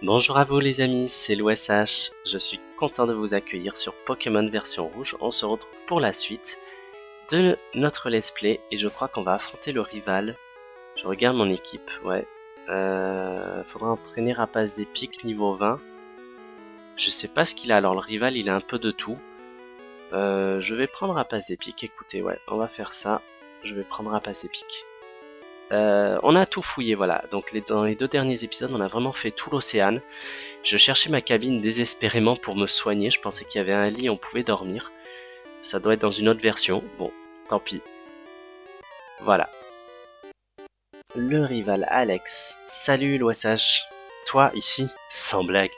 Bonjour à vous les amis, c'est l'OSH, je suis content de vous accueillir sur Pokémon version rouge. On se retrouve pour la suite de notre let's play et je crois qu'on va affronter le rival. Je regarde mon équipe, ouais. Faudra entraîner Rapace des Pics niveau 20. Je sais pas ce qu'il a, alors le rival il a un peu de tout. Je vais prendre Rapace des Pics, écoutez, ouais, on va faire ça. Je vais prendre Rapace des Pics. On a tout fouillé, voilà. Donc dans les 2 derniers épisodes, on a vraiment fait tout l'océan. Je cherchais ma cabine désespérément pour me soigner. Je pensais qu'il y avait un lit, on pouvait dormir. Ça doit être dans une autre version. Bon, tant pis. Voilà. Le rival Alex. Salut l'OSH. Toi, ici, sans blague.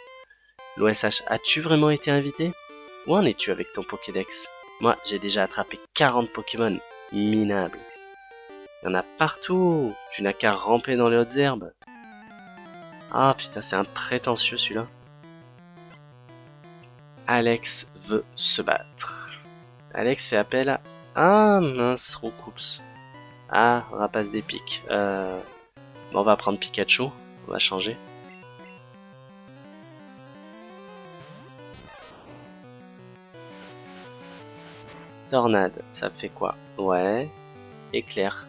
L'OSH, as-tu vraiment été invité? Où en es-tu avec ton Pokédex? Moi, j'ai déjà attrapé 40 Pokémon. Minable. Il y en a partout. Tu n'as qu'à ramper dans les hautes herbes. Ah putain, c'est un prétentieux celui-là. Alex veut se battre. Alex fait appel à... Ah mince, Roucoups. Ah, Rapace des Pics. Bon, on va prendre Pikachu. On va changer. Tornade, ça fait quoi? Ouais. Éclair.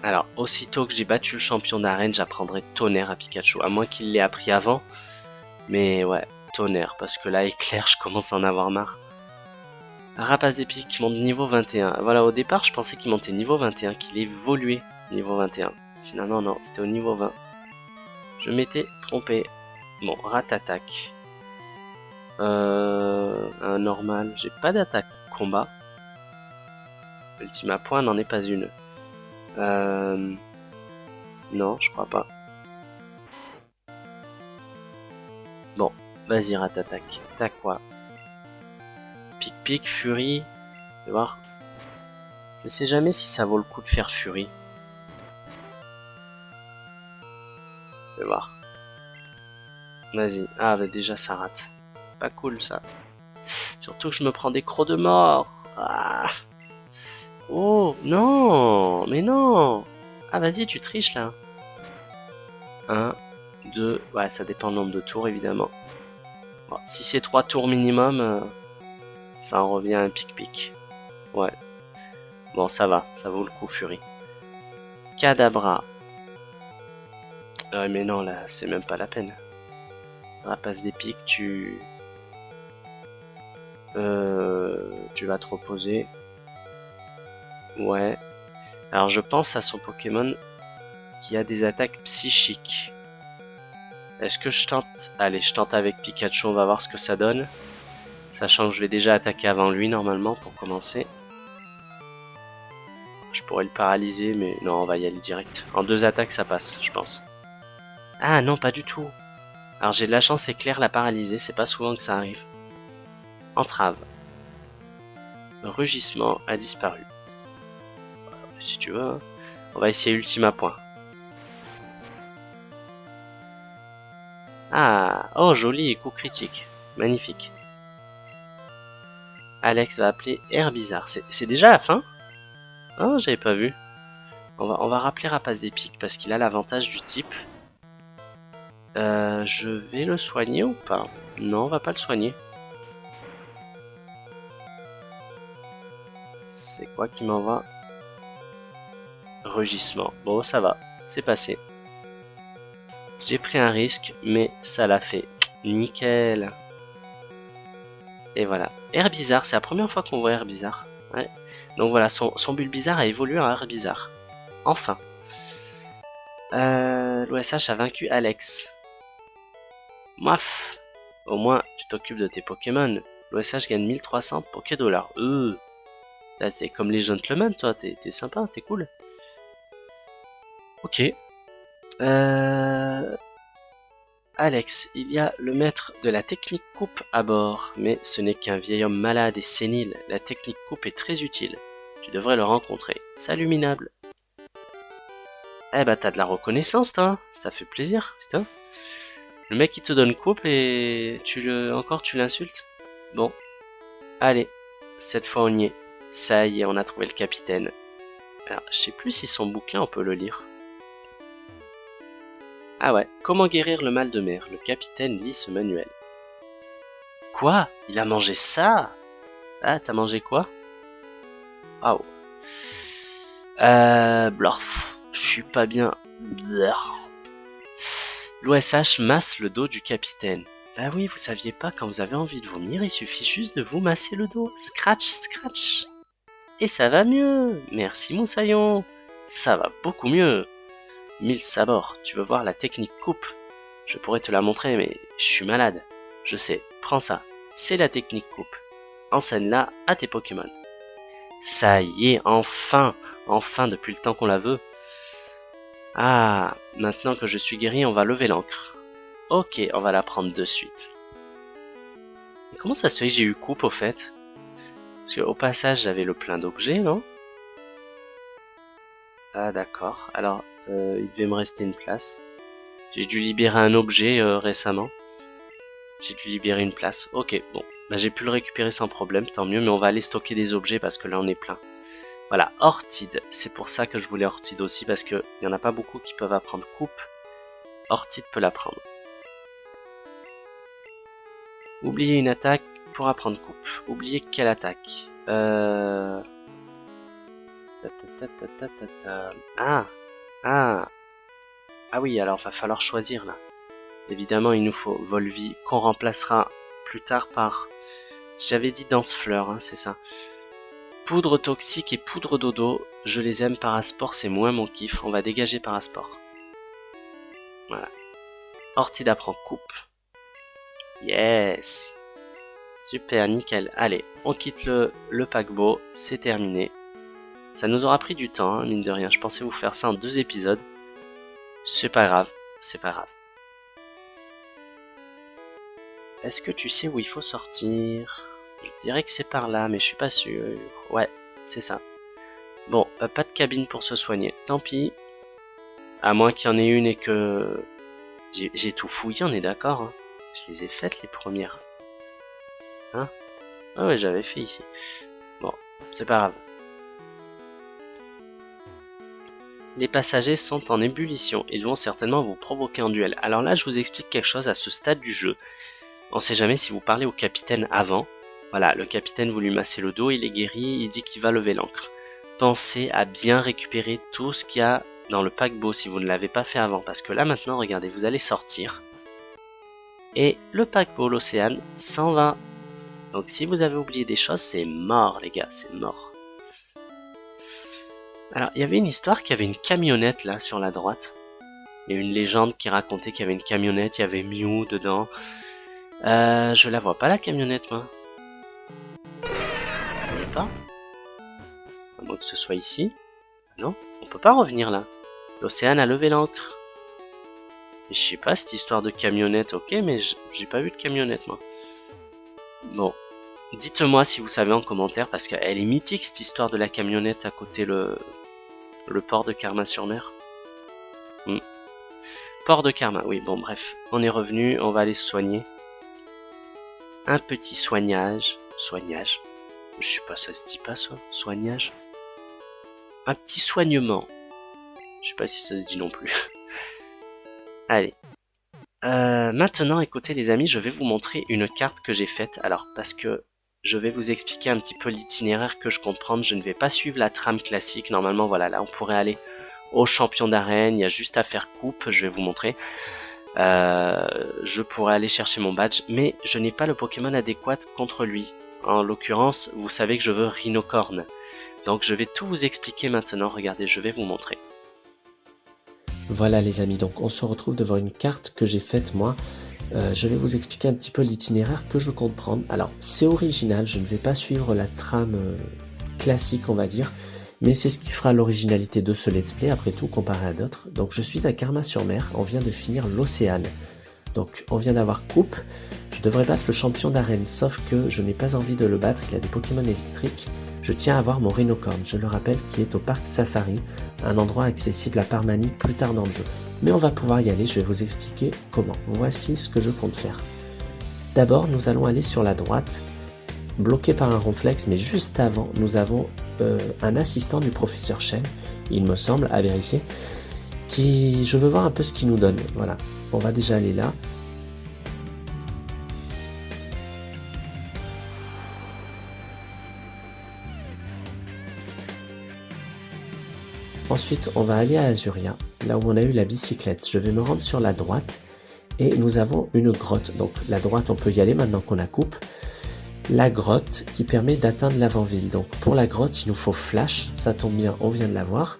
Alors, aussitôt que j'ai battu le champion d'arène, j'apprendrai Tonnerre à Pikachu. À moins qu'il l'ait appris avant. Mais ouais, Tonnerre. Parce que là, Éclair, je commence à en avoir marre. Rapace des Pics monte niveau 21. Voilà, au départ, je pensais qu'il montait niveau 21, qu'il évoluait niveau 21. Finalement, non, c'était au niveau 20. Je m'étais trompé. Bon, Ratatak. Un normal. J'ai pas d'attaque combat. Ultima point n'en est pas une. Non, je crois pas. Bon, vas-y, Ratatak. T'as quoi? Pic-Pic, Fury. Je vais voir. Je sais jamais si ça vaut le coup de faire Fury. Je vais voir. Vas-y. Ah, bah déjà, ça rate. Pas cool, ça. Surtout que je me prends des crocs de mort. Ah. Oh, non. Mais non. Ah, vas-y, tu triches, là. 1, 2... Ouais, ça dépend du nombre de tours, évidemment. Bon, si c'est 3 tours minimum, ça en revient à un pic-pic. Ouais. Bon, ça va. Ça vaut le coup, Fury. Kadabra. Mais non, là, c'est même pas la peine. Rapace des pics, tu vas te reposer. Ouais. Alors, je pense à son Pokémon qui a des attaques psychiques. Est-ce que je tente? Allez, je tente avec Pikachu, on va voir ce que ça donne. Sachant que je vais déjà attaquer avant lui, normalement, pour commencer. Je pourrais le paralyser, mais non, on va y aller direct. En 2 attaques, ça passe, je pense. Ah non, pas du tout. Alors j'ai de la chance, Éclair l'a paralysé, c'est pas souvent que ça arrive. Entrave. Rugissement a disparu. Si tu veux, hein. On va essayer Ultima point. Ah, oh joli, coup critique. Magnifique. Alex va appeler Herbizarre. C'est déjà la fin? Oh, j'avais pas vu. On va rappeler Rapace des Pics parce qu'il a l'avantage du type. Je vais le soigner ou pas? Non, on va pas le soigner. C'est quoi qui m'envoie? Rugissement. Bon, ça va. C'est passé. J'ai pris un risque, mais ça l'a fait. Nickel. Et voilà. Herbizarre, c'est la première fois qu'on voit Herbizarre. Ouais. Donc voilà, son Bulbizarre a évolué en Herbizarre. Enfin. L'OSH a vaincu Alex. Mouaf. Au moins, tu t'occupes de tes Pokémon. L'OSH gagne 1300 Pokédollars. T'es comme les gentlemen, toi. T'es sympa, t'es cool. Ok. Alex, il y a le maître de la technique coupe à bord, mais ce n'est qu'un vieil homme malade et sénile. La technique coupe est très utile. Tu devrais le rencontrer. Salut minable. Eh bah t'as de la reconnaissance toi, ça fait plaisir, putain. Le mec il te donne coupe et tu l'insultes. Bon, allez, cette fois on y est. Ça y est, on a trouvé le capitaine. Alors, je sais plus si son bouquin on peut le lire. Ah ouais, comment guérir le mal de mer? Le capitaine lit ce manuel. Quoi? Il a mangé ça? Ah, t'as mangé quoi? Ah oh. Blorf, je suis pas bien. L'OSH masse le dos du capitaine. Bah oui, vous saviez pas, quand vous avez envie de vomir, il suffit juste de vous masser le dos. Scratch, scratch. Et ça va mieux. Merci Moussaillon. Ça va beaucoup mieux. Mille sabords, tu veux voir la technique coupe? Je pourrais te la montrer, mais je suis malade. Je sais, prends ça. C'est la technique coupe. Enseigne-la à tes Pokémon. Ça y est, enfin, depuis le temps qu'on la veut. Ah, maintenant que je suis guéri, on va lever l'ancre. Ok, on va la prendre de suite. Et comment ça se fait que j'ai eu coupe au fait? Parce qu'au passage, j'avais le plein d'objets, non? Ah d'accord, alors il devait me rester une place. J'ai dû libérer un objet récemment. J'ai dû libérer une place. Ok, bon, bah, j'ai pu le récupérer sans problème, tant mieux, mais on va aller stocker des objets parce que là on est plein. Voilà, Ortide, c'est pour ça que je voulais Ortide aussi, parce qu'il n'y en a pas beaucoup qui peuvent apprendre coupe. Ortide peut l'apprendre. Oubliez une attaque pour apprendre coupe. Oubliez quelle attaque? Ah oui, alors va falloir choisir là. Évidemment, il nous faut Volvi, qu'on remplacera plus tard par... J'avais dit Danse-Fleur, hein, c'est ça. Poudre toxique et poudre dodo, je les aime. Parasport, c'est moins mon kiff. On va dégager Parasport. Voilà. Ortide apprend coupe. Yes. Super, nickel. Allez, on quitte le paquebot. C'est terminé. Ça nous aura pris du temps, hein, mine de rien. Je pensais vous faire ça en 2 épisodes. C'est pas grave, c'est pas grave. Est-ce que tu sais où il faut sortir? Je dirais que c'est par là, mais je suis pas sûr. Ouais, c'est ça. Bon, pas de cabine pour se soigner. Tant pis. À moins qu'il y en ait une et que... J'ai tout fouillé, on est d'accord, hein. Je les ai faites, les premières. Hein? Ah ouais, j'avais fait ici. Bon, c'est pas grave. Les passagers sont en ébullition. Ils vont certainement vous provoquer en duel. Alors là, je vous explique quelque chose à ce stade du jeu. On sait jamais si vous parlez au capitaine avant. Voilà, le capitaine vous lui massez le dos, il est guéri, il dit qu'il va lever l'ancre. Pensez à bien récupérer tout ce qu'il y a dans le paquebot si vous ne l'avez pas fait avant. Parce que là maintenant, regardez, vous allez sortir. Et le paquebot, l'Océane, s'en va. Donc si vous avez oublié des choses, c'est mort les gars, c'est mort. Alors, il y avait une histoire qu'il y avait une camionnette là sur la droite. Il y a une légende qui racontait qu'il y avait une camionnette, il y avait Mew dedans. Je la vois pas la camionnette moi. On est pas. À moins que ce soit ici. Non, on peut pas revenir là. L'Océane a levé l'ancre. Et je sais pas, cette histoire de camionnette, ok, mais j'ai pas vu de camionnette moi. Bon, dites-moi si vous savez en commentaire, parce qu'elle est mythique cette histoire de la camionnette à côté le port de Karma-sur-Mer. Port de Karma, oui, bon bref, on est revenu, on va aller se soigner. Un petit soignage. Je sais pas, ça se dit pas ça, soignage. Un petit soignement. Je sais pas si ça se dit non plus. Allez. Maintenant, écoutez les amis, je vais vous montrer une carte que j'ai faite. Alors, parce que je vais vous expliquer un petit peu l'itinéraire que je compte prendre. Je ne vais pas suivre la trame classique. Normalement, voilà, là, on pourrait aller au champion d'arène. Il y a juste à faire coupe, je vais vous montrer. Je pourrais aller chercher mon badge, mais je n'ai pas le Pokémon adéquat contre lui. En l'occurrence, vous savez que je veux Rhinocorn. Donc je vais tout vous expliquer maintenant, regardez, je vais vous montrer. Voilà les amis, donc on se retrouve devant une carte que j'ai faite moi. Je vais vous expliquer un petit peu l'itinéraire que je compte prendre. Alors c'est original, je ne vais pas suivre la trame classique on va dire, mais c'est ce qui fera l'originalité de ce let's play après tout comparé à d'autres. Donc je suis à Karma-sur-Mer, on vient de finir l'Océane. Donc on vient d'avoir coupe, je devrais battre le champion d'arène, sauf que je n'ai pas envie de le battre, il a des Pokémon électriques. je tiens à avoir mon rhinocorne, je le rappelle, qui est au parc Safari, un endroit accessible à Parmanie plus tard dans le jeu. Mais on va pouvoir y aller, je vais vous expliquer comment. Voici ce que je compte faire. D'abord, nous allons aller sur la droite, bloqué par un ronflex, mais juste avant, nous avons un assistant du professeur Shell, il me semble, à vérifier, qui, je veux voir un peu ce qu'il nous donne. Voilà, on va déjà aller là. Ensuite, on va aller à Azuria, là où on a eu la bicyclette. Je vais me rendre sur la droite et nous avons une grotte. Donc la droite, on peut y aller maintenant qu'on a coupe. La grotte qui permet d'atteindre l'avant-ville. Donc pour la grotte, il nous faut flash. Ça tombe bien, on vient de l'avoir.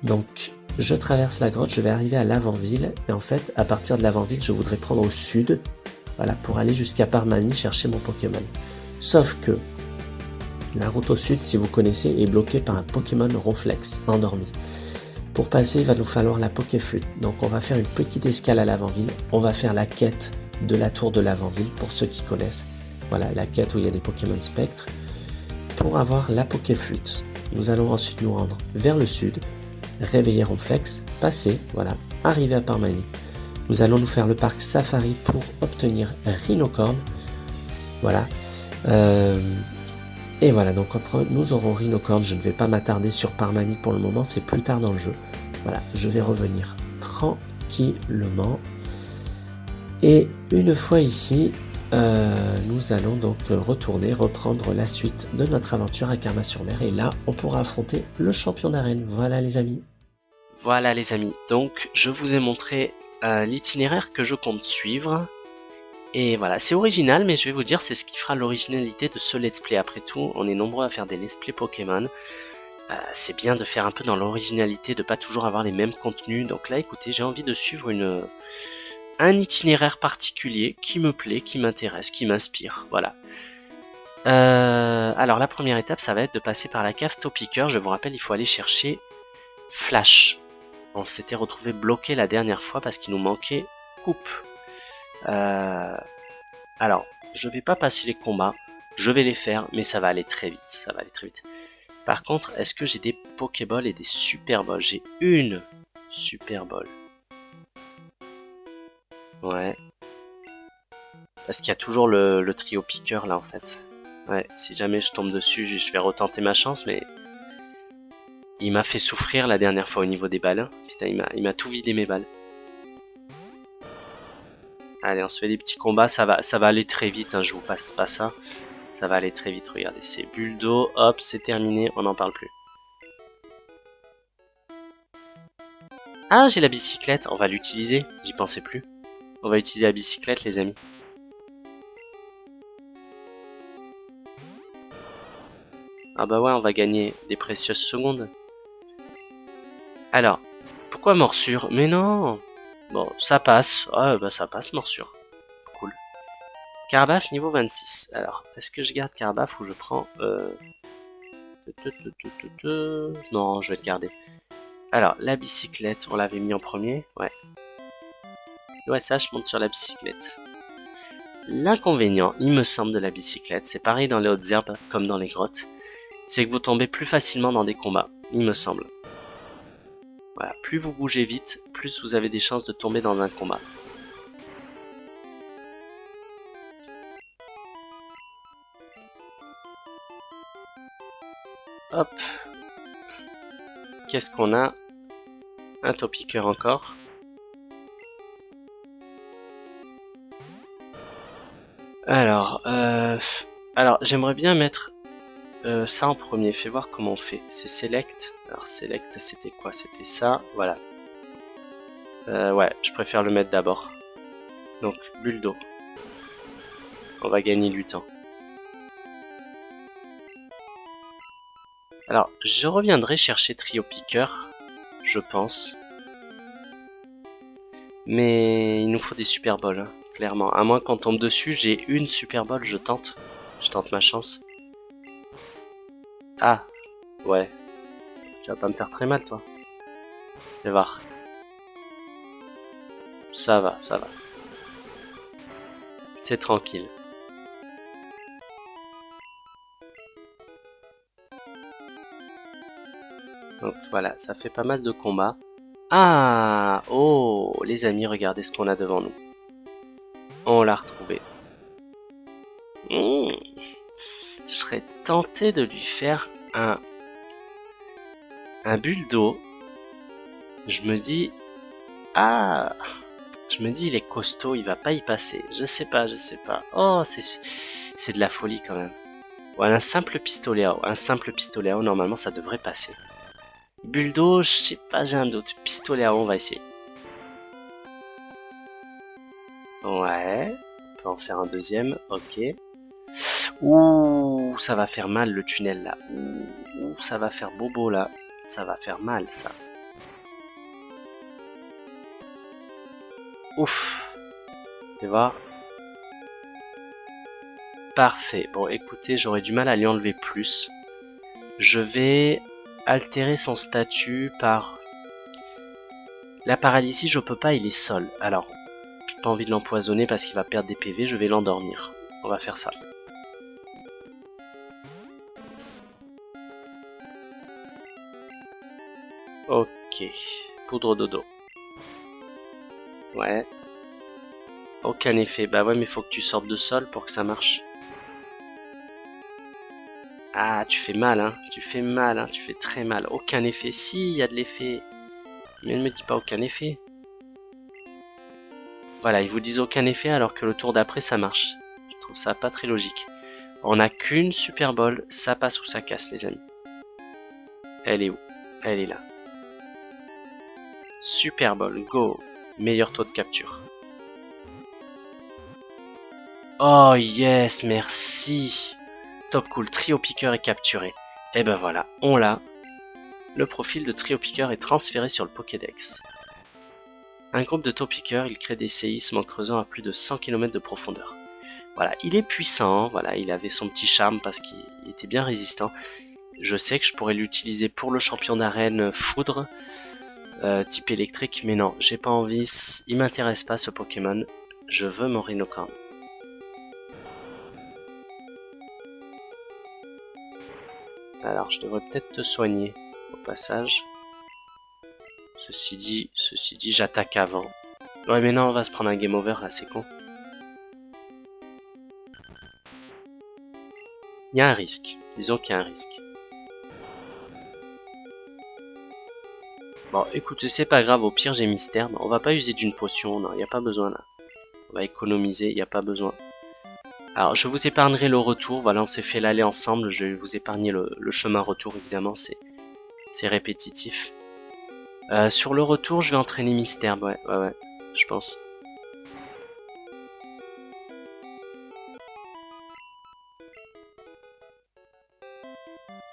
Donc je traverse la grotte, je vais arriver à l'avant-ville. Et en fait, à partir de l'avant-ville, je voudrais prendre au sud. Voilà, pour aller jusqu'à Parmanie chercher mon Pokémon. Sauf que la route au sud, si vous connaissez, est bloquée par un Pokémon Ronflex, endormi. Pour passer, il va nous falloir la Pokéflûte. Donc on va faire une petite escale à l'avant-ville. On va faire la quête de la tour de l'avant-ville, pour ceux qui connaissent. Voilà, la quête où il y a des Pokémon spectres. Pour avoir la Pokéflûte, nous allons ensuite nous rendre vers le sud, réveiller Ronflex, passer, voilà, arriver à Parmanie. Nous allons nous faire le parc Safari pour obtenir Rhinocorne. Voilà. Et voilà, donc après nous aurons Rhinocorne, je ne vais pas m'attarder sur Parmanie pour le moment, c'est plus tard dans le jeu. Voilà, je vais revenir tranquillement. Et une fois ici, nous allons donc reprendre la suite de notre aventure à Karma-sur-Mer. Et là, on pourra affronter le champion d'arène. Voilà les amis. Voilà les amis, donc je vous ai montré l'itinéraire que je compte suivre. Et voilà, c'est original, mais je vais vous dire, c'est ce qui fera l'originalité de ce let's play. Après tout, on est nombreux à faire des let's play Pokémon. C'est bien de faire un peu dans l'originalité, de pas toujours avoir les mêmes contenus. Donc là, écoutez, j'ai envie de suivre un itinéraire particulier qui me plaît, qui m'intéresse, qui m'inspire. Voilà. Alors la première étape, ça va être de passer par la cave Topiqueur. Je vous rappelle, il faut aller chercher Flash. On s'était retrouvé bloqué la dernière fois parce qu'il nous manquait coupe. Alors, je vais pas passer les combats, je vais les faire, mais ça va aller très vite, ça va aller très vite. Par contre, est-ce que j'ai des Pokéballs et des Super Balls? J'ai une Super Ball. Ouais. Parce qu'il y a toujours le trio piqueur là en fait. Ouais, si jamais je tombe dessus, je vais retenter ma chance, mais il m'a fait souffrir la dernière fois au niveau des balles. Hein. Putain, il m'a tout vidé mes balles. Allez, on se fait des petits combats, ça va aller très vite, hein, je vous passe pas ça. Ça va aller très vite, regardez, c'est bulle d'eau, hop, c'est terminé, on n'en parle plus. Ah, j'ai la bicyclette, on va l'utiliser, j'y pensais plus. On va utiliser la bicyclette, les amis. Ah bah ouais, on va gagner des précieuses secondes. Alors, pourquoi morsure? Mais non! Bon, ça passe. Ah bah ça passe, morsure. Cool. Carbaf niveau 26. Alors, est-ce que je garde Carbaf ou je prends... Non, je vais le garder. Alors, la bicyclette, on l'avait mis en premier. Ouais. Ouais, ça, je monte sur la bicyclette. L'inconvénient, il me semble, de la bicyclette, c'est pareil dans les hautes herbes comme dans les grottes, c'est que vous tombez plus facilement dans des combats, il me semble. Voilà, plus vous bougez vite, plus vous avez des chances de tomber dans un combat. Hop. Qu'est-ce qu'on a? Un Topiqueur encore. Alors, j'aimerais bien mettre ça en premier. Fais voir comment on fait. C'est Select. Alors, Select, c'était quoi? C'était ça. Voilà. Ouais, je préfère le mettre d'abord. Donc, bulle d'eau. On va gagner du temps. Alors, je reviendrai chercher Trio Piqueur, je pense. Mais il nous faut des Super Balls, hein, clairement. À moins qu'on tombe dessus, j'ai une Super Ball, je tente. Je tente ma chance. Ah, ouais. Tu vas pas me faire très mal, toi. Fais voir. Ça va, ça va. C'est tranquille. Donc voilà, ça fait pas mal de combats. Ah! Oh! Les amis, regardez ce qu'on a devant nous. On l'a retrouvé. Mmh. Je serais tenté de lui faire un bulle d'eau. Je me dis, ah! Je me dis, il est costaud, il va pas y passer. Je sais pas, je sais pas. Oh, c'est de la folie quand même. Voilà, un simple pistolet à eau. Un simple pistolet à eau, normalement, ça devrait passer. Bulle d'eau, je sais pas, j'ai un doute. Pistolet à eau, on va essayer. Ouais. On peut en faire un deuxième, ok. Ouh, ça va faire mal le tunnel là. Ouh, ça va faire bobo là. Ça va faire mal ça. Ouf. Tu vois? Parfait. Bon, écoutez, j'aurais du mal à lui enlever plus. Je vais altérer son statut par... La paralysie, je peux pas, il est sol. Alors, j'ai pas envie de l'empoisonner parce qu'il va perdre des PV, je vais l'endormir. On va faire ça. Ok. Poudre dodo. Ouais. Aucun effet. Bah ouais, mais faut que tu sortes de sol pour que ça marche. Ah, tu fais mal, hein. Tu fais mal, hein. Tu fais très mal. Aucun effet. Si, il y a de l'effet. Mais ne me dis pas aucun effet. Voilà, ils vous disent aucun effet alors que le tour d'après ça marche. Je trouve ça pas très logique. On n'a qu'une Super Bowl, ça passe ou ça casse les amis. Elle est où? Elle est là. Super Bowl, go. Meilleur taux de capture. Oh yes, merci. Top cool, Trio Piqueur est capturé. Et ben voilà, on l'a. Le profil de Trio Piqueur est transféré sur le Pokédex. Un groupe de Topiqueurs, il crée des séismes en creusant à plus de 100 km de profondeur. Voilà, il est puissant, voilà, il avait son petit charme parce qu'il était bien résistant. Je sais que je pourrais l'utiliser pour le champion d'arène Foudre, type électrique, mais non, j'ai pas envie, il m'intéresse pas ce Pokémon, je veux mon Rhinocorn. Alors, je devrais peut-être te soigner au passage. Ceci dit, j'attaque avant. Ouais, mais non, on va se prendre un game over là, c'est con. Il y a un risque, disons qu'il y a un risque. Bon, écoutez, c'est pas grave, au pire j'ai mystère. On va pas user d'une potion, non, y a pas besoin là. On va économiser, y a pas besoin. Alors, je vous épargnerai le retour, voilà, on s'est fait l'aller ensemble, je vais vous épargner le chemin retour, évidemment, c'est répétitif. Sur le retour, je vais entraîner mystère, ouais, je pense.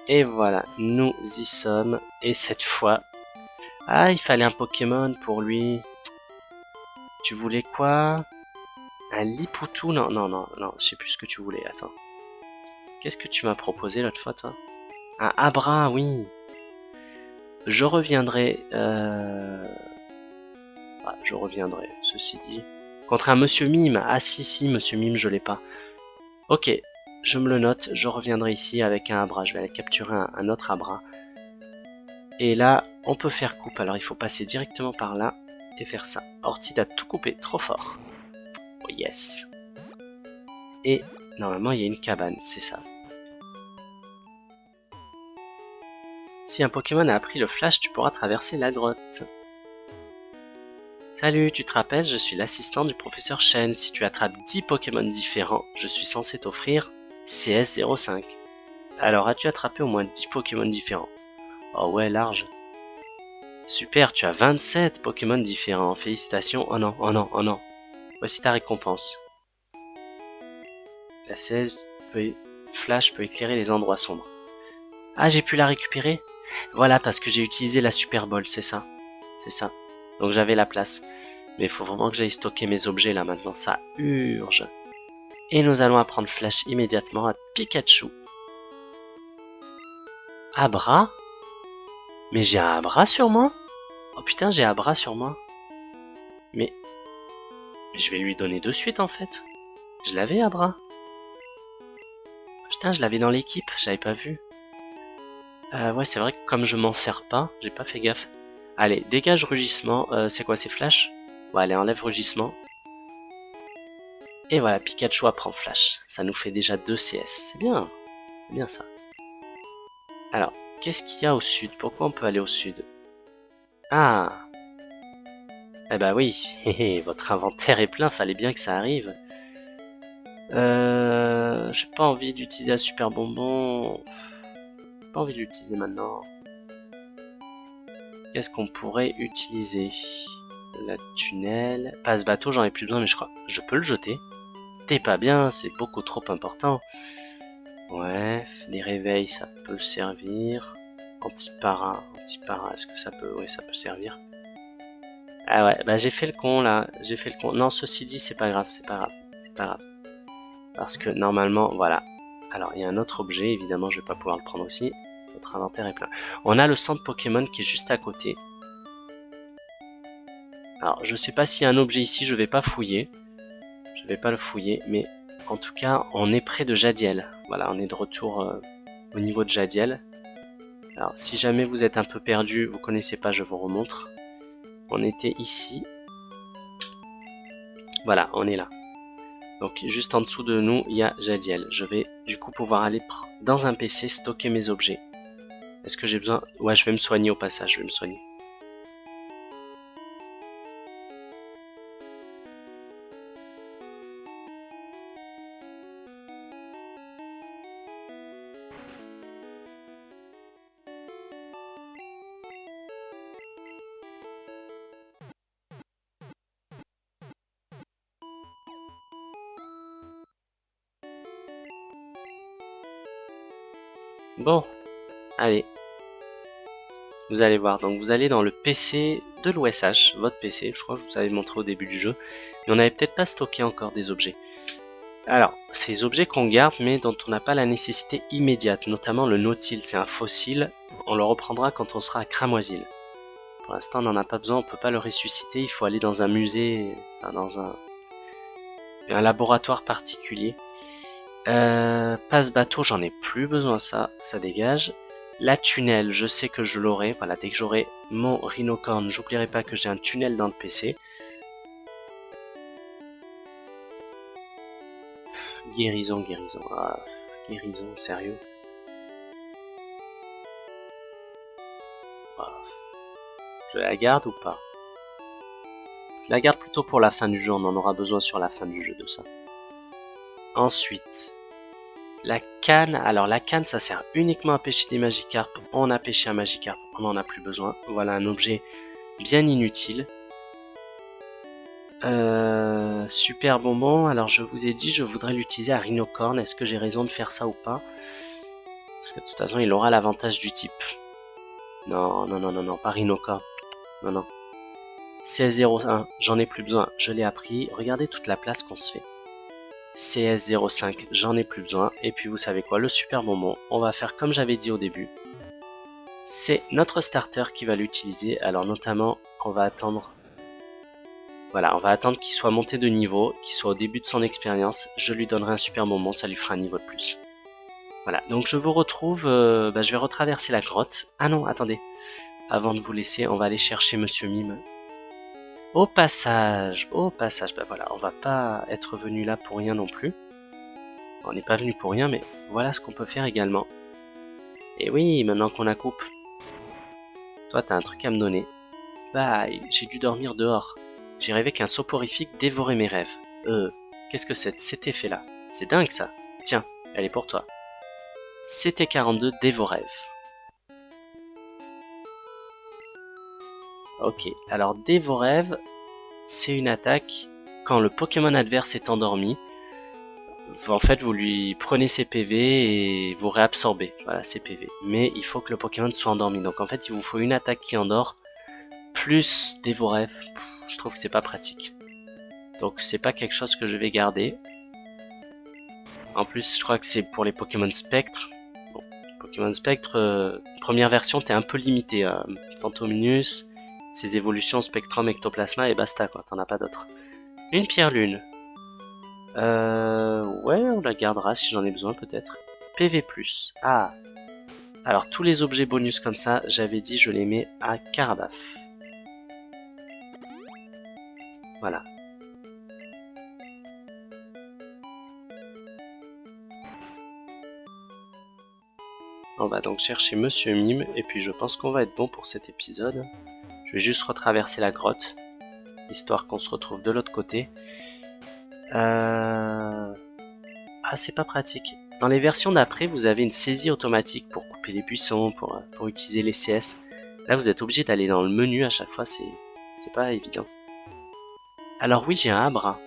Et voilà, nous y sommes, et cette fois... Ah, il fallait un Pokémon pour lui. Tu voulais quoi? Un Lipoutou? Non, je sais plus ce que tu voulais, attends. Qu'est-ce que tu m'as proposé l'autre fois, toi? Un Abra, oui. Je reviendrai... Ah, je reviendrai, ceci dit. Contre un Monsieur Mime. Ah si, Monsieur Mime, je l'ai pas. Ok, je me le note, je reviendrai ici avec un Abra. Je vais aller capturer un autre Abra. Et là, on peut faire coupe. Alors, il faut passer directement par là et faire ça. Ortide a tout coupé, trop fort. Oh yes. Et normalement, il y a une cabane, c'est ça. Si un Pokémon a appris le flash, tu pourras traverser la grotte. Salut, tu te rappelles, je suis l'assistant du professeur Shen. Si tu attrapes 10 Pokémon différents, je suis censé t'offrir CS05. Alors, as-tu attrapé au moins 10 Pokémon différents? Oh ouais, large. Super, tu as 27 Pokémon différents. Félicitations. Oh non, oh non, oh non. Voici ta récompense. La 16 Flash peut éclairer les endroits sombres. Ah, j'ai pu la récupérer? Voilà, parce que j'ai utilisé la Super Bowl, c'est ça. C'est ça. Donc j'avais la place. Mais il faut vraiment que j'aille stocker mes objets là maintenant, ça urge. Et nous allons apprendre Flash immédiatement à Pikachu. Abra? Mais j'ai un Abra sur moi? Oh putain, j'ai un Abra sur moi. Mais je vais lui donner de suite en fait. Je l'avais Abra. Putain, je l'avais dans l'équipe, j'avais pas vu. Ouais, c'est vrai que comme je m'en sers pas, j'ai pas fait gaffe. Allez, dégage rugissement. C'est quoi, c'est flash? Ouais, allez, enlève rugissement. Et voilà, Pikachu apprend flash. Ça nous fait déjà 2 CS. C'est bien ça. Alors, qu'est-ce qu'il y a au sud? Pourquoi on peut aller au sud? Ah! Eh bah oui, votre inventaire est plein, fallait bien que ça arrive. J'ai pas envie d'utiliser un super bonbon. J'ai pas envie de l'utiliser maintenant. Qu'est-ce qu'on pourrait utiliser? La tunnel. Passe-bateau, j'en ai plus besoin, mais je crois. Je peux le jeter. T'es pas bien, c'est beaucoup trop important. Ouais, les réveils, ça peut servir. Anti-para, est-ce que ça peut... Oui, ça peut servir. Ah ouais, bah j'ai fait le con là, j'ai fait le con. Non, ceci dit, c'est pas grave, c'est pas grave, c'est pas grave. Parce que normalement, voilà. Alors, il y a un autre objet, évidemment, je vais pas pouvoir le prendre aussi. Votre inventaire est plein. On a le centre Pokémon qui est juste à côté. Alors, je sais pas s'il y a un objet ici, je vais pas fouiller. Je vais pas le fouiller, mais en tout cas, on est près de Jadiel. Voilà, on est de retour au niveau de Jadiel. Alors, si jamais vous êtes un peu perdu, vous connaissez pas, je vous remontre. On était ici. Voilà, on est là. Donc juste en dessous de nous, il y a Jadiel. Je vais du coup pouvoir aller dans un PC stocker mes objets. Est-ce que j'ai besoin... Ouais, je vais me soigner au passage, je vais me soigner. Bon, allez. Vous allez voir, donc vous allez dans le PC de l'OSH, votre PC, je crois que je vous avais montré au début du jeu. Et on n'avait peut-être pas stocké encore des objets. Alors, ces objets qu'on garde mais dont on n'a pas la nécessité immédiate, notamment le Nautil, c'est un fossile, on le reprendra quand on sera à Cramoisil. Pour l'instant on n'en a pas besoin, on peut pas le ressusciter, il faut aller dans un musée, enfin, dans un laboratoire particulier. Passe-bateau, j'en ai plus besoin, ça dégage. La tunnel, je sais que je l'aurai, voilà, dès que j'aurai mon Rhinocorn, j'oublierai pas que j'ai un tunnel dans le PC. Guérison, guérison, sérieux. Ah, je la garde ou pas? Je la garde plutôt pour la fin du jeu, on en aura besoin sur la fin du jeu de ça. Ensuite, la canne. Alors la canne, ça sert uniquement à pêcher des Magikarp. On a pêché un Magikarp, on n'en a plus besoin. Voilà un objet bien inutile. Super bonbon. Alors je vous ai dit, je voudrais l'utiliser à Rhinocorn. Est-ce que j'ai raison de faire ça ou pas? Parce que de toute façon, il aura l'avantage du type. Non, non, non, non, non, pas Rhinocorn. Non, non. CS01, j'en ai plus besoin. Je l'ai appris. Regardez toute la place qu'on se fait. CS05, j'en ai plus besoin. Et puis vous savez quoi, le super bonbon, on va faire comme j'avais dit au début. C'est notre starter qui va l'utiliser. Alors notamment, on va attendre... Voilà, on va attendre qu'il soit monté de niveau, qu'il soit au début de son expérience. Je lui donnerai un super bonbon, ça lui fera un niveau de plus. Voilà, donc je vous retrouve... je vais retraverser la grotte. Ah non, attendez. Avant de vous laisser, on va aller chercher Monsieur Mime. Au passage, bah voilà, on va pas être venu là pour rien non plus. On n'est pas venu pour rien, mais voilà ce qu'on peut faire également. Et oui, maintenant qu'on a coupe. Toi, t'as un truc à me donner. Bye, j'ai dû dormir dehors. J'ai rêvé qu'un soporifique dévorait mes rêves. Qu'est-ce que c'est cet effet-là? C'est dingue ça. Tiens, elle est pour toi. CT42 dévorève. Ok, alors dévorève, c'est une attaque quand le Pokémon adverse est endormi. En fait, vous lui prenez ses PV et vous réabsorbez, voilà, ses PV. Mais il faut que le Pokémon soit endormi. Donc en fait, il vous faut une attaque qui endort, plus Dévorève. Je trouve que c'est pas pratique. Donc c'est pas quelque chose que je vais garder. En plus, je crois que c'est pour les Pokémon Spectre. Bon, Pokémon Spectre, première version, t'es un peu limité. Phantominus, ses évolutions Spectrum, Ectoplasma et basta quoi, t'en as pas d'autres. Une pierre lune. Ouais, on la gardera si j'en ai besoin peut-être. PV+. Ah. Alors tous les objets bonus comme ça, j'avais dit je les mets à Carabaf. Voilà. On va donc chercher Monsieur Mime, et puis je pense qu'on va être bon pour cet épisode. Je vais juste retraverser la grotte, histoire qu'on se retrouve de l'autre côté. Ah, c'est pas pratique. Dans les versions d'après, vous avez une saisie automatique pour couper les buissons, pour utiliser les CS. Là, vous êtes obligé d'aller dans le menu à chaque fois, c'est pas évident. Alors oui, j'ai un Abra.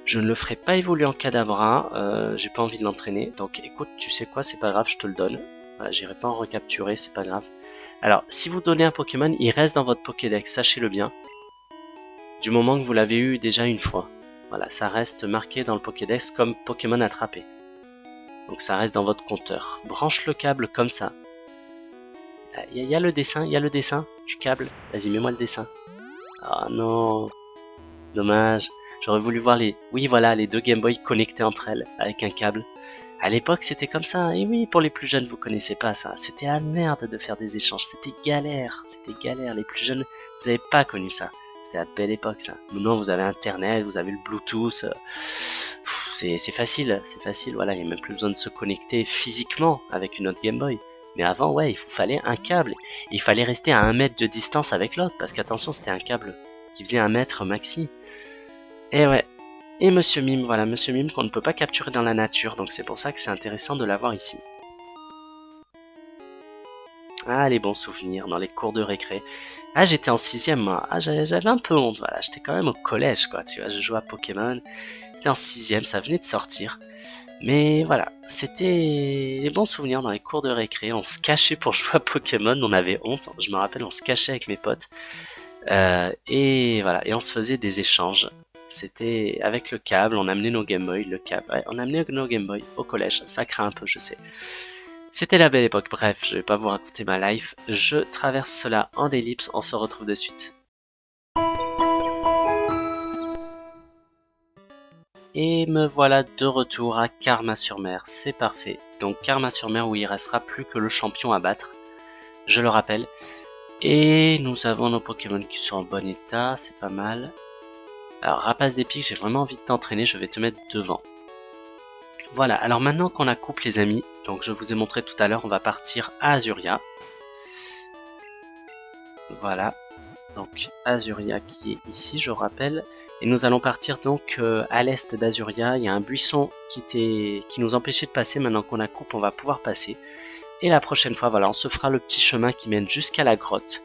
Je ne le ferai pas évoluer en Kadabra, j'ai pas envie de l'entraîner. Donc écoute, tu sais quoi, c'est pas grave, je te le donne. Voilà, j'irai pas en recapturer, c'est pas grave. Alors, si vous donnez un Pokémon, il reste dans votre Pokédex, sachez-le bien. Du moment que vous l'avez eu déjà une fois. Voilà, ça reste marqué dans le Pokédex comme Pokémon attrapé. Donc ça reste dans votre compteur. Branche le câble comme ça. Il y a le dessin, du câble. Vas-y, mets-moi le dessin. Oh non, dommage. J'aurais voulu voir les deux Game Boy connectés entre elles avec un câble. À l'époque, c'était comme ça. Et oui, pour les plus jeunes, vous connaissez pas ça. C'était la merde de faire des échanges. C'était galère. Les plus jeunes, vous avez pas connu ça. C'était la belle époque, ça. Maintenant, vous avez Internet, vous avez le Bluetooth. C'est facile. Voilà, il n'y a même plus besoin de se connecter physiquement avec une autre Game Boy. Mais avant, ouais, il fallait un câble. Et il fallait rester à 1 mètre de distance avec l'autre. Parce qu'attention, c'était un câble qui faisait 1 mètre maxi. Et ouais. Et Monsieur Mime, voilà, Monsieur Mime qu'on ne peut pas capturer dans la nature, donc c'est pour ça que c'est intéressant de l'avoir ici. Ah, les bons souvenirs dans les cours de récré. Ah, j'étais en 6ème, moi. Ah, j'avais un peu honte, voilà, j'étais quand même au collège, quoi, tu vois, je jouais à Pokémon. C'était en 6ème, ça venait de sortir. Mais voilà, c'était les bons souvenirs dans les cours de récré. On se cachait pour jouer à Pokémon, on avait honte. Je me rappelle, on se cachait avec mes potes. Et voilà, et on se faisait des échanges. C'était avec le câble, on amenait nos Game Boy, le câble. Ouais, on amenait nos Game Boy au collège, ça craint un peu, je sais. C'était la belle époque, bref, je vais pas vous raconter ma life. Je traverse cela en ellipse, on se retrouve de suite. Et me voilà de retour à Karma-sur-Mer, c'est parfait. Donc Karma-sur-Mer où il restera plus que le champion à battre, je le rappelle. Et nous avons nos Pokémon qui sont en bon état, c'est pas mal. Alors Rapace des Pics, j'ai vraiment envie de t'entraîner, je vais te mettre devant. Voilà, alors maintenant qu'on a couple les amis, donc je vous ai montré tout à l'heure, on va partir à Azuria. Voilà, donc Azuria qui est ici, je rappelle. Et nous allons partir donc à l'est d'Azuria, il y a un buisson qui nous empêchait de passer, maintenant qu'on a couple on va pouvoir passer. Et la prochaine fois, voilà, on se fera le petit chemin qui mène jusqu'à la grotte.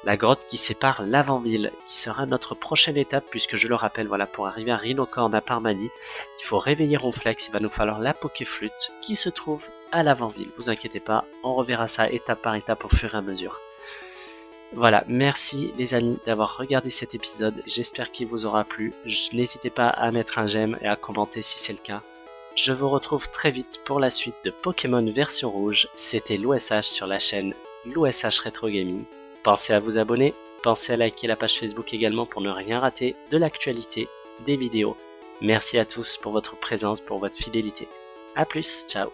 La grotte qui sépare l'avant-ville, qui sera notre prochaine étape, puisque je le rappelle, voilà, pour arriver à Rhinocorne à Parmanie, il faut réveiller Ronflex, il va nous falloir la Pokéflûte, qui se trouve à l'avant-ville. Vous inquiétez pas, on reverra ça étape par étape au fur et à mesure. Voilà, merci les amis d'avoir regardé cet épisode, j'espère qu'il vous aura plu. N'hésitez pas à mettre un j'aime et à commenter si c'est le cas. Je vous retrouve très vite pour la suite de Pokémon version rouge, c'était l'OSH sur la chaîne l'OSH Retro Gaming. Pensez à vous abonner, pensez à liker la page Facebook également pour ne rien rater de l'actualité, des vidéos. Merci à tous pour votre présence, pour votre fidélité. A plus, ciao.